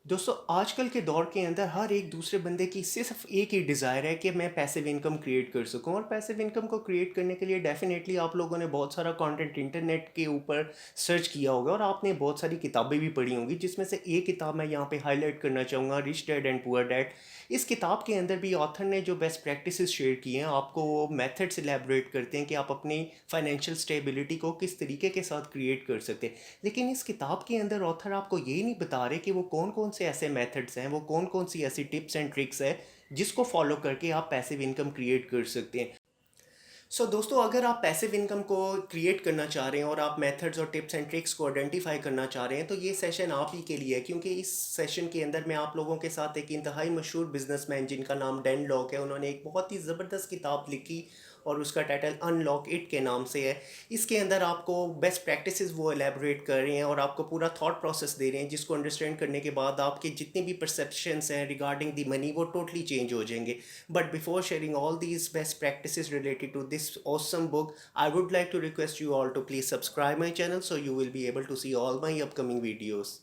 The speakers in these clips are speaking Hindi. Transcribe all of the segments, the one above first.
दोस्तों आजकल के दौर के अंदर हर एक दूसरे बंदे की सिर्फ एक ही डिज़ायर है कि मैं पैसिव इनकम क्रिएट कर सकूं। और पैसिव इनकम को क्रिएट करने के लिए डेफिनेटली आप लोगों ने बहुत सारा कंटेंट इंटरनेट के ऊपर सर्च किया होगा और आपने बहुत सारी किताबें भी पढ़ी होंगी, जिसमें से एक किताब मैं यहाँ पे हाईलाइट करना चाहूँगा, rich dad and poor dad. इस किताब के अंदर भी ऑथर ने जो बेस्ट प्रैक्टिसेस शेयर की हैं, आपको वो मेथड्स एलैबोरेट करते हैं कि आप अपनी फाइनेंशियल स्टेबिलिटी को किस तरीके के साथ क्रिएट कर सकते हैं। लेकिन इस किताब के अंदर ऑथर आपको ये नहीं बता रहे कि वो कौन कौन से ऐसे मेथड्स हैं, वो कौन कौन सी ऐसी टिप्स एंड ट्रिक्स है जिसको फॉलो करके आप पैसिव इनकम क्रिएट कर सकते हैं। दोस्तों, अगर आप पैसिव इनकम को क्रिएट करना चाह रहे हैं और आप मेथड्स और टिप्स एंड ट्रिक्स को आइडेंटिफाई करना चाह रहे हैं, तो ये सेशन आप ही के लिए है, क्योंकि इस सेशन के अंदर मैं आप लोगों के साथ एक इंतहाई मशहूर बिजनेसमैन जिनका नाम डैन लॉक है, उन्होंने एक बहुत ही ज़बरदस्त किताब लिखी और उसका टाइटल अनलॉक इट के नाम से है। इसके अंदर आपको बेस्ट प्रैक्टिसेस वो एलेबोरेट कर रहे हैं और आपको पूरा थॉट प्रोसेस दे रहे हैं, जिसको अंडरस्टैंड करने के बाद आपके जितने भी परसेप्शंस हैं रिगार्डिंग दी मनी वो टोटली चेंज हो जाएंगे। But before sharing all these best practices related to this awesome book, I would like to request you all to please subscribe my channel so you will be able to see all my upcoming videos.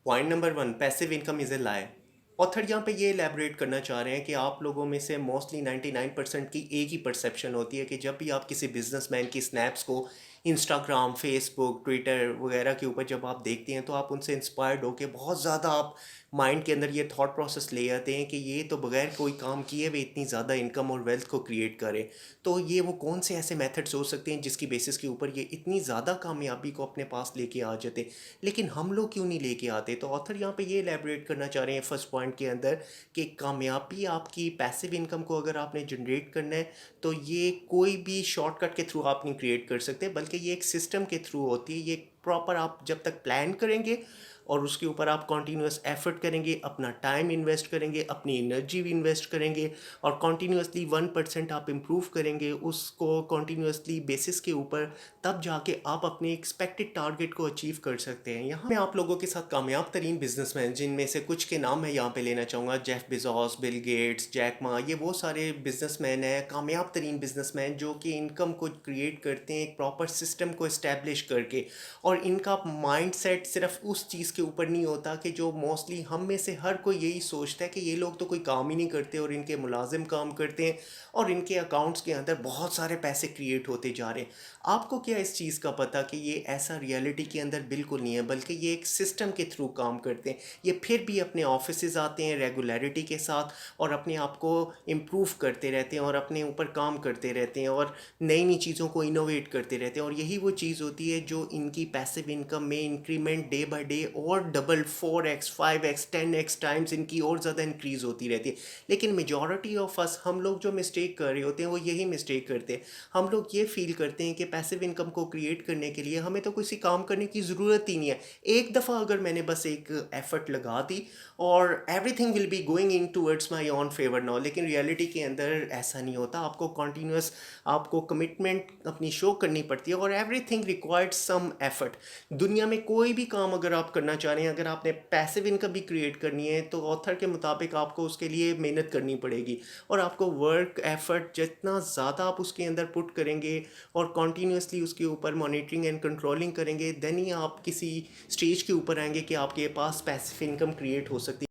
Point number one, passive income is a lie. Author यहाँ पे ये एलैबोरेट करना चाह रहे हैं कि आप लोगों में से मोस्टली 99% की एक ही परसेप्शन होती है कि जब भी आप किसी बिजनेसमैन की स्नैप्स को इंस्टाग्राम, फेसबुक, ट्विटर वगैरह के ऊपर जब आप देखते हैं, तो आप उनसे इंस्पायर्ड होकर बहुत ज़्यादा आप माइंड के अंदर ये थॉट प्रोसेस ले आते हैं कि ये तो बगैर कोई काम किए हुए इतनी ज़्यादा इनकम और वेल्थ को क्रिएट करें। तो ये वो कौन से ऐसे मेथड्स हो सकते हैं जिसकी बेसिस के ऊपर ये इतनी ज़्यादा कामयाबी को अपने पास लेके आ जाते हैं, लेकिन हम लोग क्यों नहीं लेके आते। तो ऑथर यहाँ पे ये एलैबोरेट करना चाह रहे हैं फर्स्ट पॉइंट के अंदर कि कामयाबी आपकी पैसिव इनकम को अगर आपने जनरेट करना है, तो ये कोई भी शॉर्टकट के थ्रू आप नहीं क्रिएट कर सकते, बल्कि ये एक सिस्टम के थ्रू होती है। ये प्रॉपर आप जब तक प्लान करेंगे और उसके ऊपर आप कॉन्टीन्यूस एफर्ट करेंगे, अपना टाइम इन्वेस्ट करेंगे, अपनी एनर्जी भी इन्वेस्ट करेंगे और कॉन्टीन्यूसली 1% आप इम्प्रूव करेंगे उसको कॉन्टीन्यूसली बेसिस के ऊपर, तब जाके आप अपने एक्सपेक्टेड टारगेट को अचीव कर सकते हैं। यहाँ मैं आप लोगों के साथ कामयाब तरीन बिजनेसमैन जिनमें से कुछ के नाम मैं यहाँ पे लेना चाहूँगा, Jeff Bezos, Bill Gates, Jack Ma, ये वो सारे बिजनेसमैन हैं, कामयाब तरीन बिजनेसमैन जो कि इनकम को क्रिएट करते हैं एक प्रॉपर सिस्टम को इस्टेब्लिश करके। और इनका माइंड सेट सिर्फ उस चीज़ के ऊपर नहीं होता कि जो मोस्टली हम में से हर कोई यही सोचता है कि ये लोग तो कोई काम ही नहीं करते और इनके मुलाजिम काम करते हैं और इनके अकाउंट्स के अंदर बहुत सारे पैसे क्रिएट होते जा रहे हैं। आपको क्या इस चीज़ का पता कि ये ऐसा रियलिटी के अंदर बिल्कुल नहीं है, बल्कि ये एक सिस्टम के थ्रू काम करते हैं। ये फिर भी अपने ऑफिसेज आते हैं रेगुलरिटी के साथ और अपने आप को इम्प्रूव करते रहते हैं और अपने ऊपर काम करते रहते हैं और नई नई चीज़ों को इनोवेट करते रहते हैं। और यही वो चीज़ होती है जो इनकी पैसिव इनकम में इंक्रीमेंट डे बाय डे और double 4x 5x 10x times इनकी और ज़्यादा इंक्रीज़ होती रहती है। लेकिन मेजॉरिटी ऑफ अस, हम लोग जो मिस्टेक कर रहे होते हैं वो यही मिस्टेक करते हैं। हम लोग ये फील करते हैं कि पैसिव इनकम को क्रिएट करने के लिए हमें तो किसी काम करने की ज़रूरत ही नहीं है। एक दफ़ा अगर मैंने बस एक एफर्ट लगा दी और everything will be going in towards my on favour now. लेकिन रियलिटी के अंदर ऐसा नहीं होता। आपको कॉन्टीन्यूस आपको कमिटमेंट अपनी शो करनी पड़ती है और एवरीथिंग रिक्वायर्ड सम एफर्ट। दुनिया में कोई भी काम अगर आप करना चाह रहे हैं, अगर आपने पैसिव इनकम भी क्रिएट करनी है, तो ऑथर के मुताबिक आपको उसके लिए मेहनत करनी पड़ेगी और आपको वर्क एफर्ट जितना ज़्यादा आप उसके अंदर पुट करेंगे और कॉन्टीन्यूसली उसके ऊपर मॉनिटरिंग एंड कंट्रोलिंग करेंगे, देन ही आप किसी स्टेज के ऊपर आएंगे कि आपके पास पैसिव इनकम क्रिएट हो सकती है।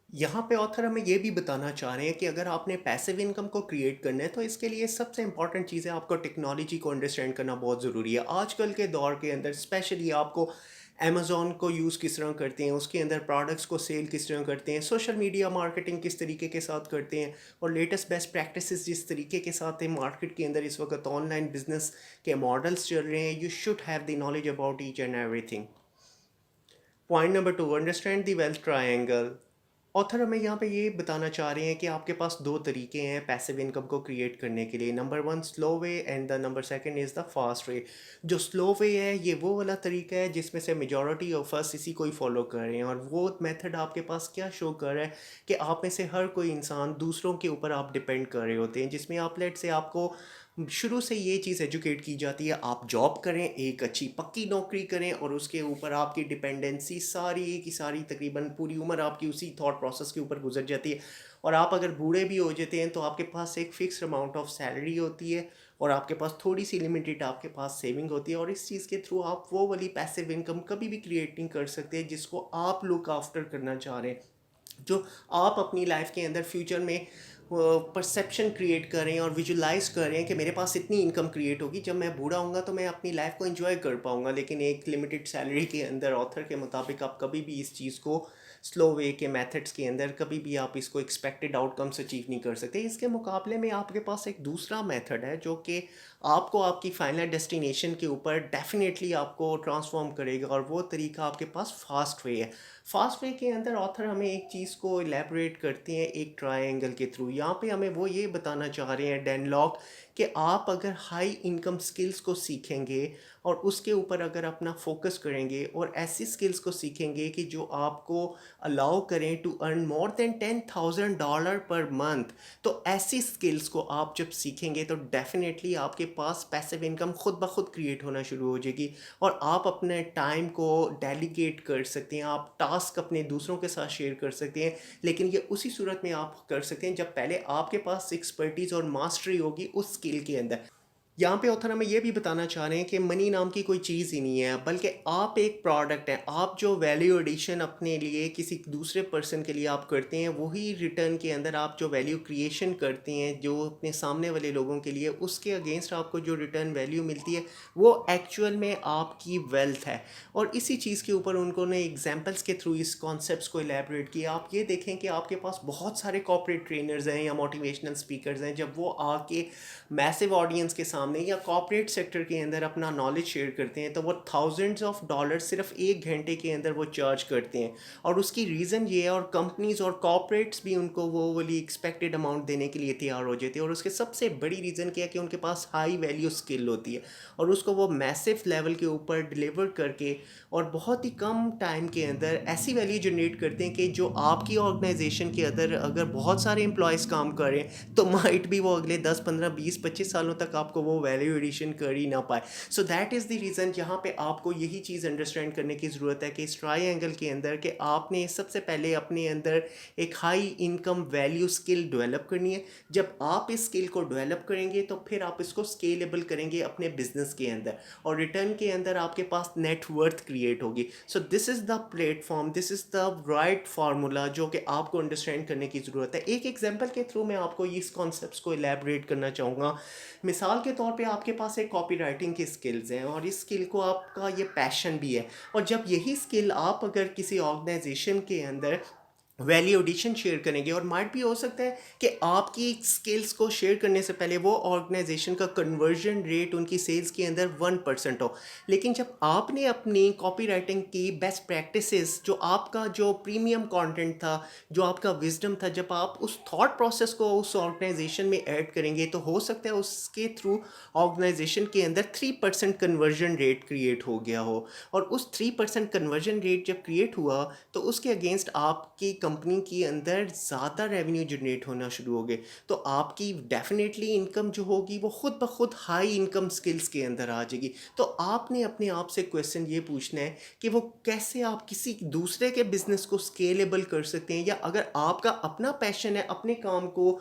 यहाँ पे ऑथर हमें ये भी बताना चाह रहे हैं कि अगर आपने पैसिव इनकम को क्रिएट करना है, तो इसके लिए सबसे इंपॉर्टेंट चीज़ है आपको टेक्नोलॉजी को अंडरस्टैंड करना बहुत ज़रूरी है। आजकल के दौर के अंदर स्पेशली आपको अमेज़ॉन को यूज़ किस तरह करते हैं, उसके अंदर प्रोडक्ट्स को सेल किस तरह करते हैं, सोशल मीडिया मार्केटिंग किस तरीके के साथ करते हैं और लेटेस्ट बेस्ट प्रैक्टिसेस जिस तरीके के साथ है मार्केट के अंदर इस वक्त ऑनलाइन बिजनेस के मॉडल्स चल रहे हैं, you should have the knowledge about each and everything. Point number two, understand the wealth triangle. Author हमें यहाँ पे ये बताना चाह रहे हैं कि आपके पास दो तरीके हैं पैसिव इनकम को क्रिएट करने के लिए। Number one slow way and the number second is the fast way. जो स्लो वे है ये वो वाला तरीका है जिसमें से मेजॉरिटी ऑफ अस इसी को ही फॉलो कर रहे हैं और वो मेथड आपके पास क्या शो कर रहा है कि आप में से हर कोई इंसान दूसरों के ऊपर आप डिपेंड कर रहे होते हैं, जिसमें आप लेट से आपको शुरू से ये चीज़ एजुकेट की जाती है, आप जॉब करें, एक अच्छी पक्की नौकरी करें और उसके ऊपर आपकी डिपेंडेंसी सारी की सारी तकरीबन पूरी उम्र आपकी उसी थॉट प्रोसेस के ऊपर गुजर जाती है। और आप अगर बूढ़े भी हो जाते हैं तो आपके पास एक फ़िक्स अमाउंट ऑफ सैलरी होती है और आपके पास थोड़ी सी लिमिटेड आपके पास सेविंग होती है, और इस चीज़ के थ्रू आप वो वाली पैसिव इनकम कभी भी क्रिएट नहीं कर सकते जिसको आप लुक आफ्टर करना चाह रहे हैं, जो आप अपनी लाइफ के अंदर फ्यूचर में परसेप्शन क्रिएट कर रहे हैं और विजुलाइज कर रहे हैं कि मेरे पास इतनी इनकम क्रिएट होगी, जब मैं बूढ़ा होऊंगा तो मैं अपनी लाइफ को एंजॉय कर पाऊंगा। लेकिन एक लिमिटेड सैलरी के अंदर ऑथर के मुताबिक आप कभी भी इस चीज़ को स्लो वे के मेथड्स के अंदर कभी भी आप इसको एक्सपेक्टेड आउटकम्स अचीव नहीं कर सकते। इसके मुकाबले में आपके पास एक दूसरा मेथड है जो कि आपको आपकी फाइनल डेस्टिनेशन के ऊपर डेफिनेटली आपको ट्रांसफॉर्म करेगा, और वो तरीका आपके पास फास्ट वे है। फास्ट वे के अंदर ऑथर हमें एक चीज़ को एलेबरेट करते हैं एक ट्रायंगल के थ्रू। यहाँ पे हमें वो ये बताना चाह रहे हैं डैन लॉक कि आप अगर हाई इनकम स्किल्स को सीखेंगे और उसके ऊपर अगर अपना फोकस करेंगे और ऐसी स्किल्स को सीखेंगे कि जो आपको अलाउ करें to earn more than $10,000 per month, तो ऐसी स्किल्स को आप जब सीखेंगे तो डेफिनेटली आपके पास पैसिव इनकम खुद ब खुद क्रिएट होना शुरू हो जाएगी और आप अपने टाइम को डेलीगेट कर सकते हैं, आप टास्क अपने दूसरों के साथ शेयर कर सकते हैं। लेकिन ये उसी सूरत में आप कर सकते हैं जब पहले आपके पास एक्सपर्टीज़ और मास्टरी होगी उस स्किल के अंदर। यहाँ पे ऑथर हमें ये भी बताना चाह रहे हैं कि मनी नाम की कोई चीज़ ही नहीं है, बल्कि आप एक प्रोडक्ट हैं। आप जो वैल्यू एडिशन अपने लिए किसी दूसरे पर्सन के लिए आप करते हैं, वही रिटर्न के अंदर आप जो वैल्यू क्रिएशन करते हैं जो अपने सामने वाले लोगों के लिए, उसके अगेंस्ट आपको जो रिटर्न वैल्यू मिलती है वो एक्चुअल में आपकी वेल्थ है। और इसी चीज़ के ऊपर उन्होंने एग्जाम्पल्स के थ्रू इस कॉन्सेप्ट्स को एलैबोरेट किया। आप ये देखें कि आपके पास बहुत सारे कॉर्पोरेट ट्रेनर्स हैं या मोटिवेशनल स्पीकर्स हैं, जब वो आके मैसिव ऑडियंस के सामने या कॉर्पोरेट सेक्टर के अंदर अपना नॉलेज शेयर करते हैं तो वो थाउजेंड्स ऑफ डॉलर सिर्फ 1 घंटे के अंदर वो चार्ज करते हैं। और उसकी रीज़न ये है, और कंपनीज और कॉर्पोरेट्स भी उनको वो वाली एक्सपेक्टेड अमाउंट देने के लिए तैयार हो जाते हैं। और उसके सबसे बड़ी रीज़न क्या है कि उनके पास हाई वैल्यू स्किल होती है और उसको वो मैसिव लेवल के ऊपर डिलीवर करके और बहुत ही कम टाइम के अंदर ऐसी वैल्यू जनरेट करते हैं कि जो आपकी ऑर्गेनाइजेशन के अंदर अगर बहुत सारे एम्प्लॉयज़ काम करें तो माइट भी वो अगले 10 15 20 25 सालों तक आपको वो वैल्यू एडिशन कर ही ना पाए। So that is the reason यहाँ पे आपको यही चीज़ अंडरस्टैंड करने की ज़रूरत है कि इस ट्रायंगल के अंदर कि आपने सबसे पहले अपने अंदर एक high income value skill develop करनी है। जब आप इस स्किल को डेवलप करेंगे तो फिर आप इसको स्केलेबल करेंगे अपने बिजनेस के अंदर और रिटर्न के अंदर आपके पास नेट वर्थ क्रिएट होगी। So this is the platform, this is the right formula जो कि आपको अंडरस्टैंड करने की ज़रूरत है। एक एग्जाम्पल के थ्रू मैं आपको इस कॉन्सेप्ट्स को एलैबोरेट करना चाहूँगा। मिसाल के तौर पे आपके पास एक कॉपी राइटिंग की स्किल्स हैं और इस स्किल को आपका ये पैशन भी है, और जब यही स्किल आप अगर किसी ऑर्गेनाइजेशन के अंदर वैल्यू एडिशन शेयर करेंगे, और माइट भी हो सकता है कि आपकी स्किल्स को शेयर करने से पहले वो ऑर्गेनाइजेशन का कन्वर्जन रेट उनकी सेल्स के अंदर 1% हो, लेकिन जब आपने अपनी कॉपी राइटिंग की बेस्ट प्रैक्टिसेस, जो आपका जो प्रीमियम कंटेंट था, जो आपका विजडम था, जब आप उस थॉट प्रोसेस को उस ऑर्गेनाइजेशन में ऐड करेंगे तो हो सकता है उसके थ्रू ऑर्गेनाइजेशन के अंदर 3% कन्वर्जन रेट क्रिएट हो गया हो। और उस 3% कन्वर्जन रेट जब क्रिएट हुआ तो उसके अगेंस्ट आपकी कंपनी के अंदर ज़्यादा रेवेन्यू जनरेट होना शुरू हो गए। तो आपकी डेफिनेटली इनकम जो होगी वो खुद ब खुद हाई इनकम स्किल्स के अंदर आ जाएगी। तो आपने अपने आप से क्वेश्चन ये पूछना है कि वो कैसे आप किसी दूसरे के बिजनेस को स्केलेबल कर सकते हैं, या अगर आपका अपना पैशन है अपने काम को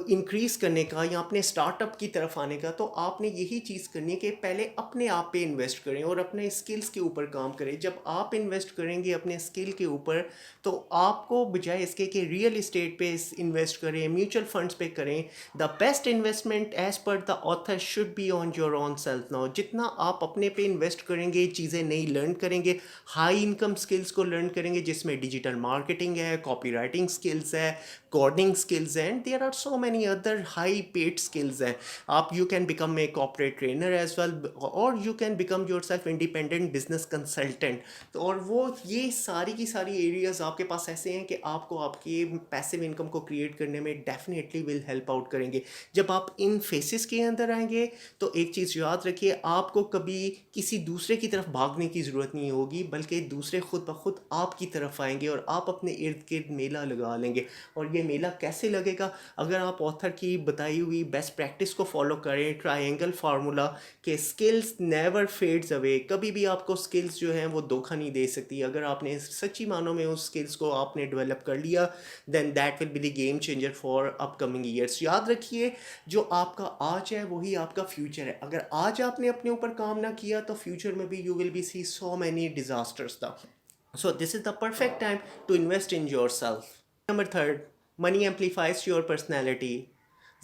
इंक्रीज़ करने का या अपने स्टार्टअप की तरफ आने का, तो आपने यही चीज़ करनी है कि पहले अपने आप पे इन्वेस्ट करें और अपने स्किल्स के ऊपर काम करें। जब आप इन्वेस्ट करेंगे अपने स्किल के ऊपर तो आपको बजाय इसके कि रियल इस्टेट पे इन्वेस्ट करें, म्यूचुअल फंड्स पे करें, the best investment as per the author should be on your own self now. जितना आप अपने पे इन्वेस्ट करेंगे, चीज़ें नई लर्न करेंगे, हाई इनकम स्किल्स को लर्न करेंगे जिसमें डिजिटल मार्केटिंग है, कॉपी राइटिंग स्किल्स है, coding skills, and there are so many other high paid skills हैं। आप you can become a corporate trainer as well, or you can become yourself independent business consultant। तो और वो ये सारी की सारी एरियाज आपके पास ऐसे हैं कि आपको आपकी पैसिव इनकम को क्रिएट करने में डेफिनेटली विल हेल्प आउट करेंगे। जब आप इन फेसेस के अंदर आएंगे तो एक चीज़ याद रखिए, आपको कभी किसी दूसरे की तरफ भागने की ज़रूरत नहीं होगी, बल्कि दूसरे खुद ब खुद आपकी तरफ आएंगे और आप अपने इर्द गिर्द मेला लगा लेंगे। और ये मेला कैसे लगेगा? अगर आप ऑथर की बताई हुई बेस्ट प्रैक्टिस को फॉलो करें, ट्रायंगल फार्मूला के स्किल्स नेवर फेड्स अवे, कभी भी आपको स्किल्स जो हैं वो धोखा नहीं दे सकती। अगर आपने सच्ची मानों में उस स्किल्स को आपने डेवलप कर लिया, then that will be the game changer for upcoming years. याद रखिए, जो आपका आज है वही आपका फ्यूचर है। अगर आज आपने अपने ऊपर काम ना किया तो फ्यूचर में भी you will be see so many disasters था। So this is the perfect time to invest in yourself. Number third, money amplifies your personality.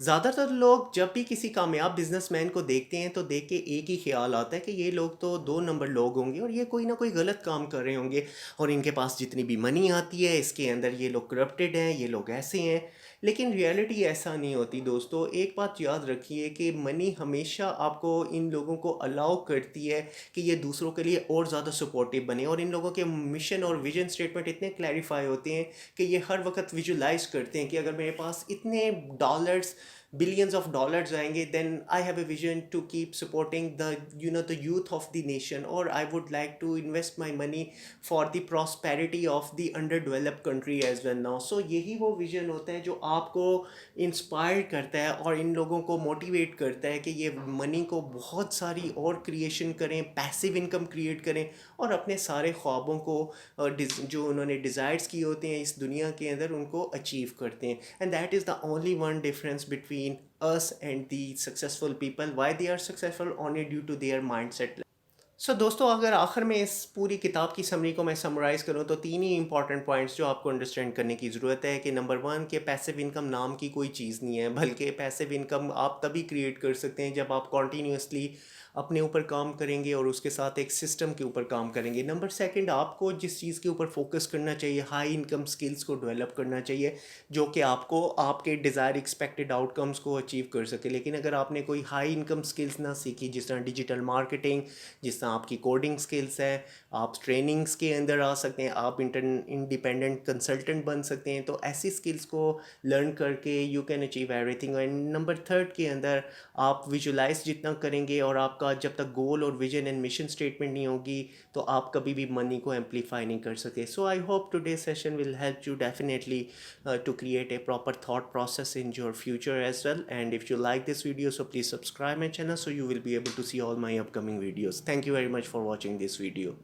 ज़्यादातर लोग जब भी किसी कामयाब बिजनेसमैन को देखते हैं तो देख के एक ही ख्याल आता है कि ये लोग तो दो नंबर लोग होंगे और ये कोई ना कोई गलत काम कर रहे होंगे, और इनके पास जितनी भी मनी आती है इसके अंदर ये लोग करप्टेड हैं, ये लोग ऐसे हैं। लेकिन रियलिटी ऐसा नहीं होती दोस्तों। एक बात याद रखिए कि मनी हमेशा आपको इन लोगों को अलाउ करती है कि ये दूसरों के लिए और ज़्यादा सपोर्टिव बने, और इन लोगों के मिशन और विजन स्टेटमेंट इतने क्लैरिफाई होते हैं कि ये हर वक्त विजुलाइज करते हैं कि अगर मेरे पास इतने डॉलर्स, billions of dollars आएंगे, then I have a vision to keep supporting the youth of the nation, or I would like to invest my money for the prosperity of the underdeveloped country as well now। so यही वो विजन होता है जो आपको इंस्पायर करता है और इन लोगों को मोटिवेट करता है कि ये मनी को बहुत सारी और क्रिएशन करें, पैसिव इनकम क्रिएट करें और अपने सारे ख्वाबों को जो उन्होंने डिज़ायर्स किए होते हैं इस दुनिया के अंदर उनको अचीव करते हैं। And that is the only one difference between us and the successful people, why they are successful only due to their mindset। सो दोस्तों, अगर आखिर में इस पूरी किताब की समरी को मैं समराइज़ करूँ तो तीन ही इंपॉर्टेंट पॉइंट्स जो आपको अंडरस्टैंड करने की ज़रूरत है कि नंबर वन, कि पैसिव इनकम नाम की कोई चीज़ नहीं है, बल्कि पैसिव इनकम आप तभी क्रिएट कर सकते हैं जब आप कॉन्टीन्यूसली अपने ऊपर काम करेंगे और उसके साथ एक सिस्टम के ऊपर काम करेंगे। नंबर सेकंड, आपको जिस चीज़ के ऊपर फोकस करना चाहिए, हाई इनकम स्किल्स को डेवलप करना चाहिए जो कि आपको आपके डिज़ायर एक्सपेक्टेड आउटकम्स को अचीव कर सके। लेकिन अगर आपने कोई हाई इनकम स्किल्स ना सीखी, जिस तरह डिजिटल मार्केटिंग, जिस तरह आपकी कोडिंग स्किल्स है, आप ट्रेनिंग्स के अंदर आ सकते हैं, आप इंडिपेंडेंट कंसल्टेंट बन सकते हैं, तो ऐसी स्किल्स को लर्न करके you can achieve everything. And number third के अंदर आप विजुलाइज जितना करेंगे और आपका जब तक गोल और विजन एंड मिशन स्टेटमेंट नहीं होगी तो आप कभी भी मनी को एम्पलीफाई नहीं कर सके। So I hope today session will help you definitely to create a proper thought process in your future as well। and if you like this video, so please subscribe my channel so you will be able to see all my upcoming videos। thank you very much for watching this video।